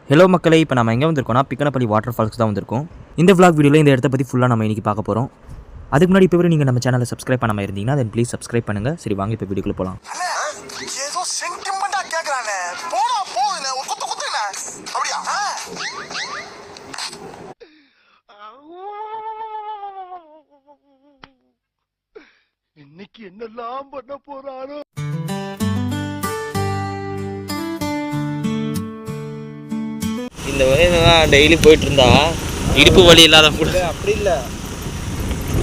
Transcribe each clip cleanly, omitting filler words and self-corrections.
Hello மக்களே, இப்போ நம்ம எங்கே வந்திருக்கோம்னா பிக்கனப்பள்ளி வாட்டர் ஃபால்ஸ் தான் வந்திருக்கோம். இந்த விளாக் வீடியோவில் இந்த இடத்த பற்றி ஃபுல்லாக நம்ம இன்றைக்கி பார்க்க போகிறோம். அதுக்கு முன்னாடி இப்போ நீங்கள் நம்ம சேனலை சப்ஸ்கிரைப் பண்ணாமல் இருந்தீங்கன்னா தென் ப்ளீஸ் சப்ஸ்கிரைப் பண்ணுங்கள். சரி வாங்க இப்போ வீடியோக்குள்ளே போகலாம். ஏதோ சென்டிமெண்டா கேக்குறானே, போடா போகுதுனே, ஒரு குத்து குத்துனே. அப்படியா? இன்னைக்கு என்னெல்லாம் பண்ண போறாரோ. இந்த வழியில தான் டெய்லி போயிட்டு இருந்தா இடுப்பு வலி இல்லாத கூட அப்படி இல்லை,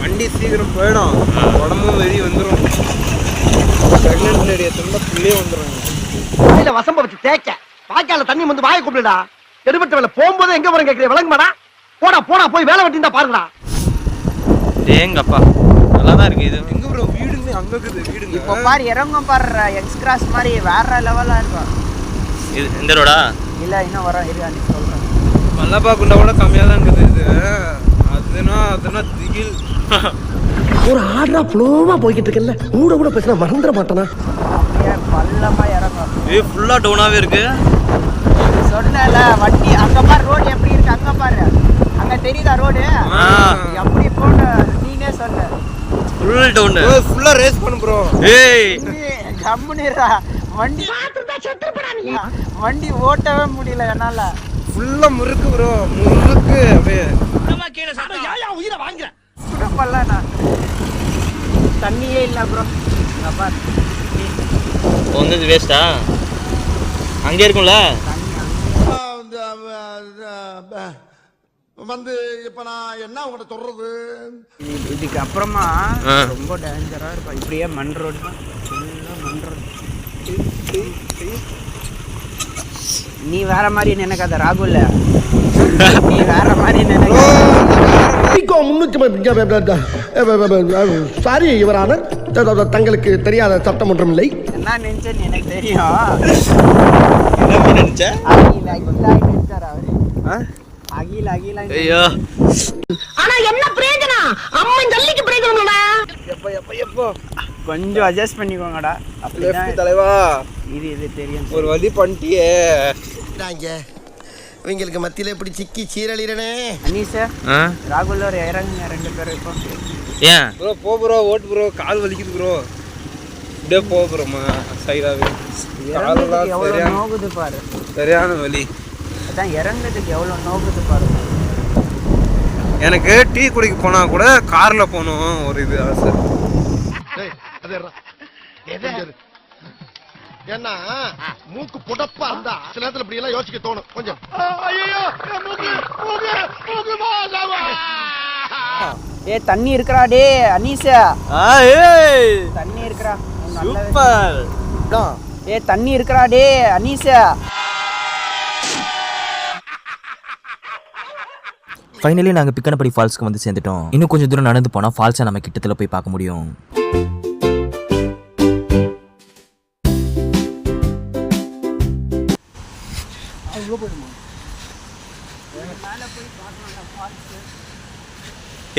வண்டி சீக்கிரம் போயிடும், உடம்பும் வெளியே வந்துடும். ப்ரெக்னென்ட் லேடியை திரும்ப பிள்ளையே வந்துடும். வாயில வசம்ப வச்சு தேய்க்க, வாய்க்கால தண்ணி வந்து வாயை கூப்பிடுடா. எடுபட்ட வேலை போகும்போது எங்க போறேன் கேட்கிறேன், விளங்குமாடா? போடா போடா போய் வேலை வெட்டி தான் பாருங்கடா. ஏங்கப்பா நல்லா தான் இருக்கு. இது எங்க ப்ரோ வீடுங்க? அங்கே இருக்குது வீடுங்க. இப்போ பாரு இறங்கும் பாரு, எக்ஸ்கிராஸ் மாதிரி வேற லெவலாக இருக்கும். இது இந்த ரோடா இல்லை இன்னும் வரோம், இருக்கா நீ சொல்கிறேன். மல்லப்பா குண்டா கூட கம்மியாக தான் இருக்குது இது. அதுனா திகில். ஒரு ஆர்டரா ஃப்ளோவா போய்கிட்டு இருக்கல, கூட கூட பேசினா மறந்துட மாட்டானா? அப்படியே பள்ளமாக இறங்கும். இது ஃபுல்லாக டவுனாகவே இருக்கு. சொன்னல வண்டி அங்கே பாரு, ரோடு எப்படி இருக்கு அங்கே பாரு. அங்கே தெரியுதா ரோடு எப்படி போன? நீனே சொல்லு. ஃபுல் டவுன், ஃபுல்லாக ரேஸ் பண்ணு ப்ரோ. ஏய் கம்முனிரா, வண்டி வண்டி ஓட்டவே முடியல என்னால. ஃபுல்லாக முறுக்கு ப்ரோ, முறுக்கு. அப்படியே உயிரை வாங்குறேன். சுடப்பல்ல நான் தண்ணியே இல்லை ப்ரோ. பாரு வந்தது வேஸ்டா? அங்கே இருக்கும்ல வந்து இப்ப நான் என்ன உங்கள்கிட்ட சொல்றது? இதுக்கு அப்புறமா ரொம்ப டேஞ்சரா இருக்கும். இப்படியே மண் ரோடு தான், ஃபுல்லாக மண் ரோடு. நீ வேற மாதிரி நினைக்காத ராகுல், நீ வேற மாதிரி நினைக்க. சாரி இவரான, தங்களுக்கு தெரியாத சட்டம் ஒன்றும் இல்லை. என்ன நினைச்சேன்னு எனக்கு தெரியும். என்ன நினைச்ச? அகில நினைச்சார் அவரு. அகில அகில. ஐயோ ஆனா என்ன பிரயோஜனம்? அம்மா ஜல்லிக்கு பிரயோஜனம்டா. எப்போ கொஞ்சம் அட்ஜஸ்ட் பண்ணிக்கோங்கடா. அப்படிதான் தலைவா, இது தெரியும். ஒரு வழி பண்ணிட்டியே. இவங்களுக்கு மத்தியில இப்படி சிக்கி சீரழிறனே. அனீஷ் ராகுல் ஒரு இறங்குங்க ரெண்டு பேரும். இப்போ ஏன் ப்ரோ போ ப்ரோ, ஓட்டு ப்ரோ, கால் வலிக்குது ப்ரோ. இப்படியே போ ப்ரோமா சைடாவே. இறங்குறதுக்கு எவ்வளோ நோகுது பாரு, சரியான வலி. அதான் இறங்குறதுக்கு எவ்வளோ நோகுது பாரு. எனக்கு டீ குடிக்க போனா கூட கார்ல போகணும் ஒரு இது ஆசை. ஏன்னா மூக்கு புடப்பா இருந்தா சில நேரத்துல இப்படி எல்லாம் யோசிக்க தோணும் கொஞ்சம். ஏ தண்ணி இருக்குறா டே அனீஷா. தண்ணி இருக்குறா. சூப்பர். ஏ தண்ணி இருக்குறா டே அனீஷா. ஃபைனலி நாங்கள் பிக்கனப்பள்ளி ஃபால்ஸ்க்கு வந்து சேர்ந்துட்டோம். இன்னும் கொஞ்சம் தூரம் நடந்து போனால் ஃபால்ஸை நம்ம கிட்டத்தில் போய் பார்க்க முடியும்.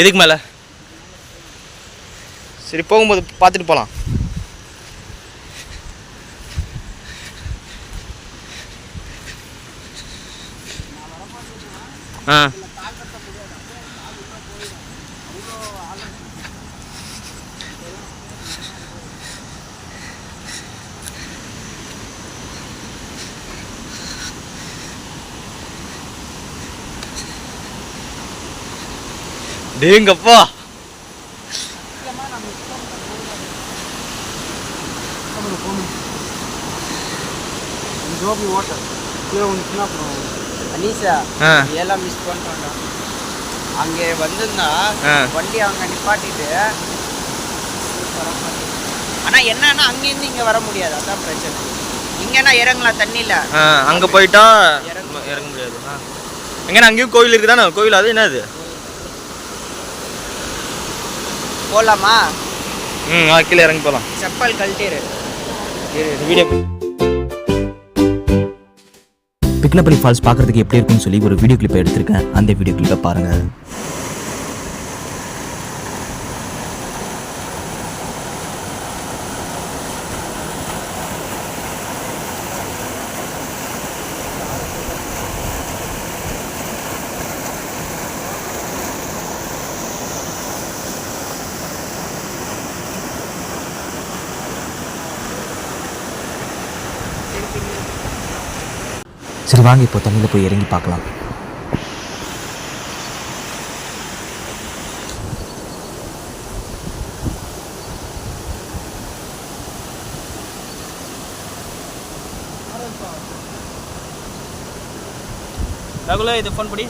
எதுக்கு மேலே? சரி போகும்போது பார்த்துட்டு போகலாம். ஆ டேங்கப்பா, அனீஷா எல்லாம் மிஸ் பண்ணிட்டோம்டா. அங்கே வந்திருந்தா வண்டி அவங்க நிப்பாட்டிட்டு. ஆனா என்னன்னா அங்கேருந்து இங்க வர முடியாது, அதான் பிரச்சனை. இங்கன்னா இறங்கலாம் தண்ணியில, அங்கே போயிட்டா இறங்க முடியாது. எங்கன்னா அங்கேயும் கோவில் இருக்குதானே? கோவில் அது என்னது? போலாமா? கீழே இறங்கி போகலாம். செப்பல் கழட்டிரு. வீடியோ பிக்கனப்பள்ளி ஃபால்ஸ் பார்க்குறதுக்கு எப்படி இருக்குன்னு சொல்லி ஒரு வீடியோ கிளிப்பை எடுத்திருக்கேன். அந்த வீடியோ கிளிப்பை பாருங்கள். சரி வாங்க இப்போ தண்ணியில் போய் இறங்கி பார்க்கலாம். ரகுல இது ஃபோன் படி.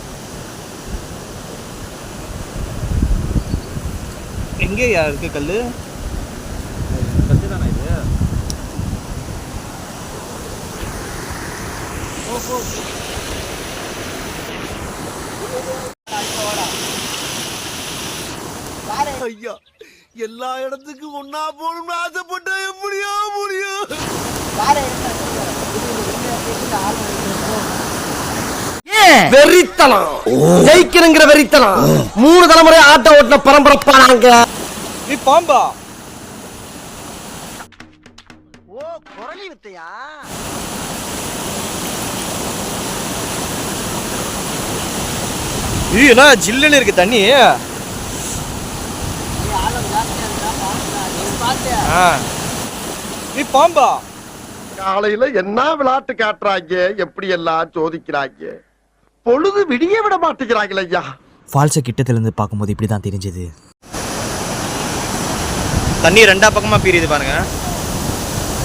எங்கேயா இருக்கு கல்லு? கல்லு தானே இது? ஐயா எல்லா இடத்துக்கும் ஒன்னா போகணும்னு ஆசைப்பட்டா எப்படியா முடியும்? வெறித்தனம் ஜெயிக்கிறங்கிற வெறித்தனம் 3 தலைமுறை ஆட்ட ஓட்டின பரம்பரைப்பானாங்க. நீ பாம்பா? ஓ குரலி வித்தையா? என்ன ஜில்லுன்னு இருக்கு தண்ணி. நீ பாம்பா? காலையில என்ன விளையாட்டு காட்டுறாங்க, எப்படி எல்லாம் சோதிக்கிறாங்க, பொழுது விடிய விட மாட்டேங்கிறாங்களே ஐயா. ஃபால்ஸை கிட்டத்துலேருந்து பார்க்கும்போது இப்படி தான் தெரிஞ்சது. தண்ணி 2 பக்கமாக பிரியுது பாருங்க.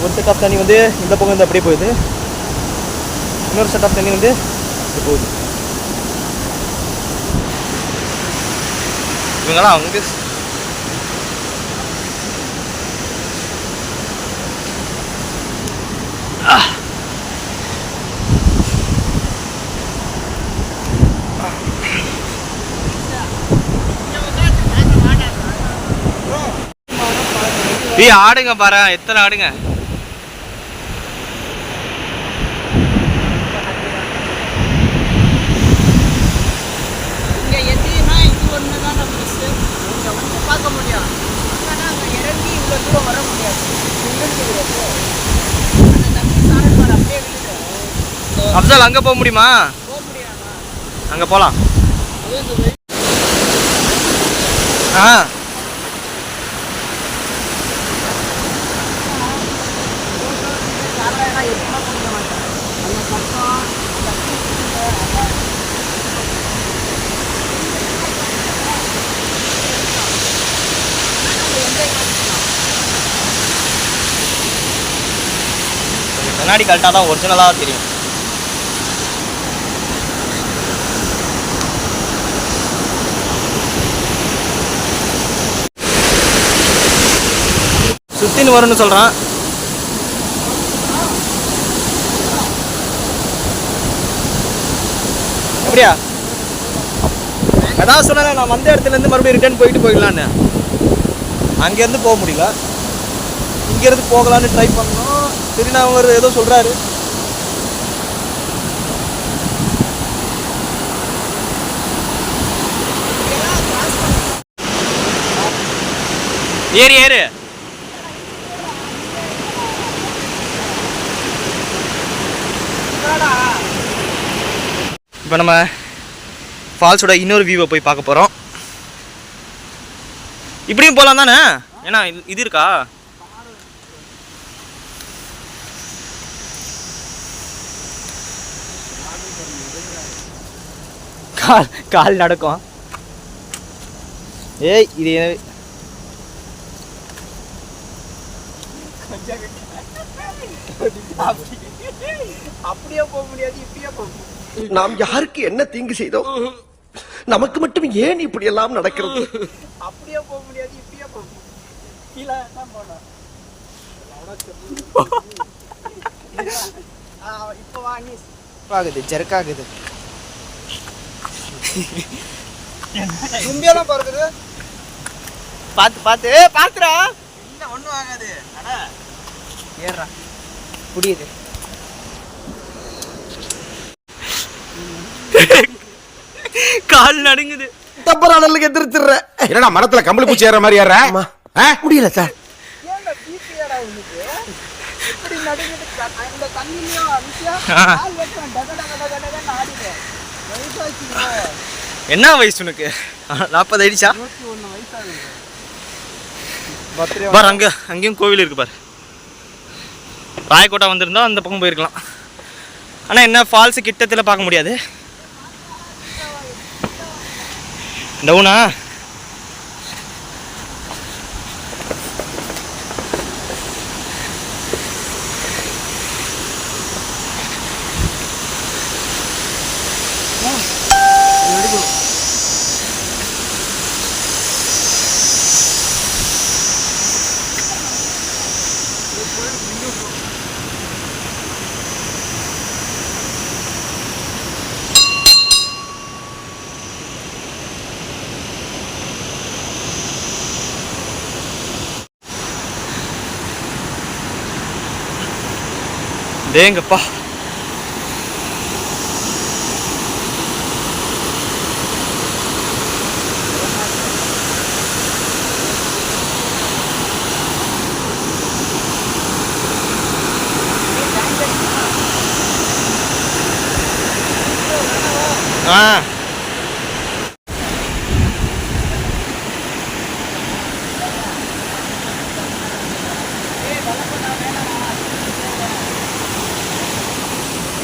ஒரு செட் ஆஃப் தண்ணி வந்து இந்த பக்கம் வந்து அப்படியே போகுது, இன்னொரு செட் ஆஃப் தண்ணி வந்து இப்படி போகுது. இவங்கெல்லாம் அங்கே ஆடுங்க பாரு, எத்தனை ஆடுங்க. இங்கே எதுனா இது ஒன்று தான் நம்ம இங்கே வந்து பார்க்க முடியும். ஆனால் அங்கே இறங்கி இவ்வளோ தூரம் வர முடியாது. அந்த தண்ணி சாரல் அப்படியே விழுது. அப்சல் அங்கே போக முடியுமா? போக முடியாமா? அங்கே போகலாம். ஆ கண்ணாடி கரெக்டாக தான் ஒரிஜினலாக தெரியும். சுத்தின்னு வரும்னு சொல்கிறான். எப்படியா? அதான் சொன்னேன் நான் வந்த இடத்துலேருந்து மறுபடியும் ரிட்டர்ன் போயிட்டு போயிடலான்னு. அங்கேருந்து போக முடியல, இங்கேருந்து போகலான்னு ட்ரை பண்ணோம். சரி நான் அவங்க ஏதோ சொல்கிறாரு. ஏறு ஏறு. இப்போ நம்ம ஃபால்ஸோட இன்னொரு வியூவை போய் பார்க்க போகிறோம். இப்படியும் போகலாம் தானே? ஏன்னா இது இருக்கா? கால் நடக்கும். ஏய் இது அப்படியே போக முடியாது, இப்படியே போக முடியாது. நாம் யாருக்கு என்ன தீங்கு செய்தோம்? நமக்கு மட்டும் ஏன் இப்படி எல்லாம் நடக்கிறது? அப்படியே போக முடியாது, இப்படியே போக முடியாது. கீழே தான் போனோம். இப்போ வாங்கி ஆகுது, ஜெர்க்காகுது. தும்பியெல்லாம் பிறகுது. பார்த்து பார்த்து பார்த்துடா. இல்லை ஒன்றும் ஆகாது. அடா ஏறா புரியுது. கால் நடுங்குது. டப்பரானலுக்கு எதிர்த்துற. என்னடா மரத்துல கம்பளி பூச்சி ஏற மாதிரி ஏற? முடியல சார். ஏன்டா பிபிஏடா உனக்கு? எப்படி நடுங்குது? அந்த தண்ணிலயோ அமிஷா கால் வெச்சா டக டக டக டக ஆடுது. வயசாச்சுங்க. என்ன வயசு உனக்கு? 40 ஆயிடுச்சா? 21 வயசாகுது. பாரு அங்கேயும் கோவில் இருக்கு பாரு. ராயக்கோட்டா வந்திருந்தா அந்த பக்கம் போயிருக்கலாம். ஆனால் என்ன ஃபால்ஸு கிட்டத்தில் பார்க்க முடியாது. டவுனா டேங்கப்பா. ஆ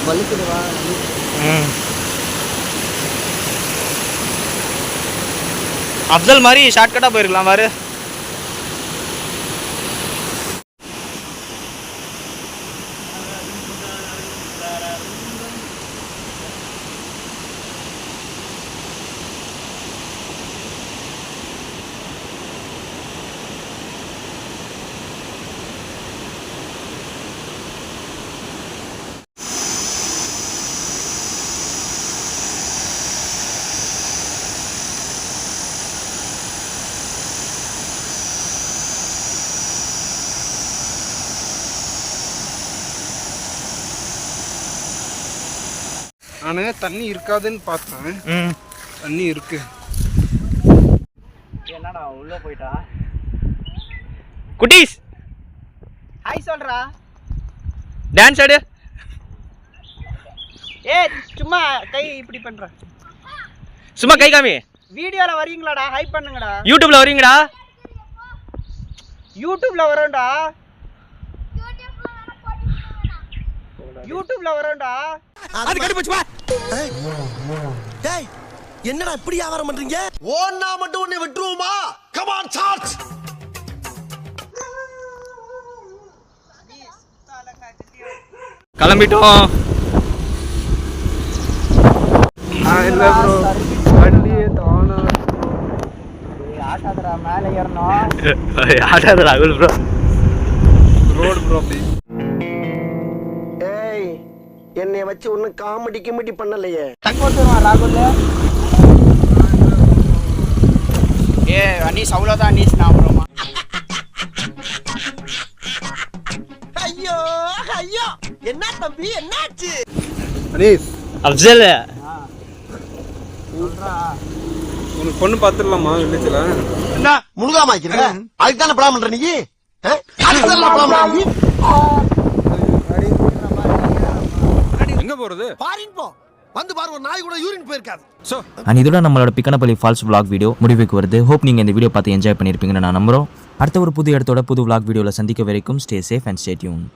வலிக்குதுவா? அப்சல் மாதிரி ஷார்ட்கட்டாக போயிருக்கலாம் பாரு. நான் தண்ணி இருக்காதுன்னு பார்த்தேன். தண்ணி இருக்கு. என்னடா உள்ள போயிட்டா? குட்டீஸ் ஹாய் சொல்றா. டான்ஸ் ஆடு. சும்மா கை இப்படி பண்ற. சும்மா கை காமி. வீடியோல வரீங்களாடா? ஹாய் பண்ணுங்கடா. யூடியூப்ல வரீங்கடா? யூடியூப்ல வரோம்டா. யூடியூப்ல வரோம்டா. அது கடிச்சு வா. டேய் என்னடா இப்படி வியாபாரம் பண்றீங்க? ஓன்னா மட்டும் உன்னை விட்டுருவோமா? Come on charge. கிளம்பிட்டோம். இல்லை ப்ரோ, வண்டியே தானா ஆட்டாதடா மேலே ஏறணும். ஆடாத ராகுல் ப்ரோ. Road bro. அப்படி ஏய் என்னை வச்சு ஒன்னும் காமெடி கிமெடி பண்ணலையே. தங்கோட்டுருவான் ராகுல். அனீஸ் அவ்வளோதான் அனீஸ். நான் அப்புறமா ஐயோ ஐயோ என்ன தம்பி என்னாச்சு? அனீஸ், அப்சல் உனக்கு பொண்ணு பார்த்துடலாமா வில்லேஜில்? என்ன முழுகாம ஆக்கிற? அதுக்கு தானே பிளான் பண்ற நீ? எங்க போறது? பாரின் போ. வந்து பாரு, ஒரு நாய் கூட யூரின் போயிருக்காது. அண்ட் இதோட நம்மளோட பிக்கனப்பள்ளி ஃபால்ஸ் vlog வீடியோ முடிவுக்கு வருது. ஹோப் நீங்கள் இந்த வீடியோ பார்த்து என்ஜாய் பண்ணியிருப்பீங்கன்னு நான் நம்புகிறோம். அடுத்த ஒரு புது இடத்தோட புது vlog வீடியோவில் சந்திக்க வரைக்கும் stay safe and stay tune.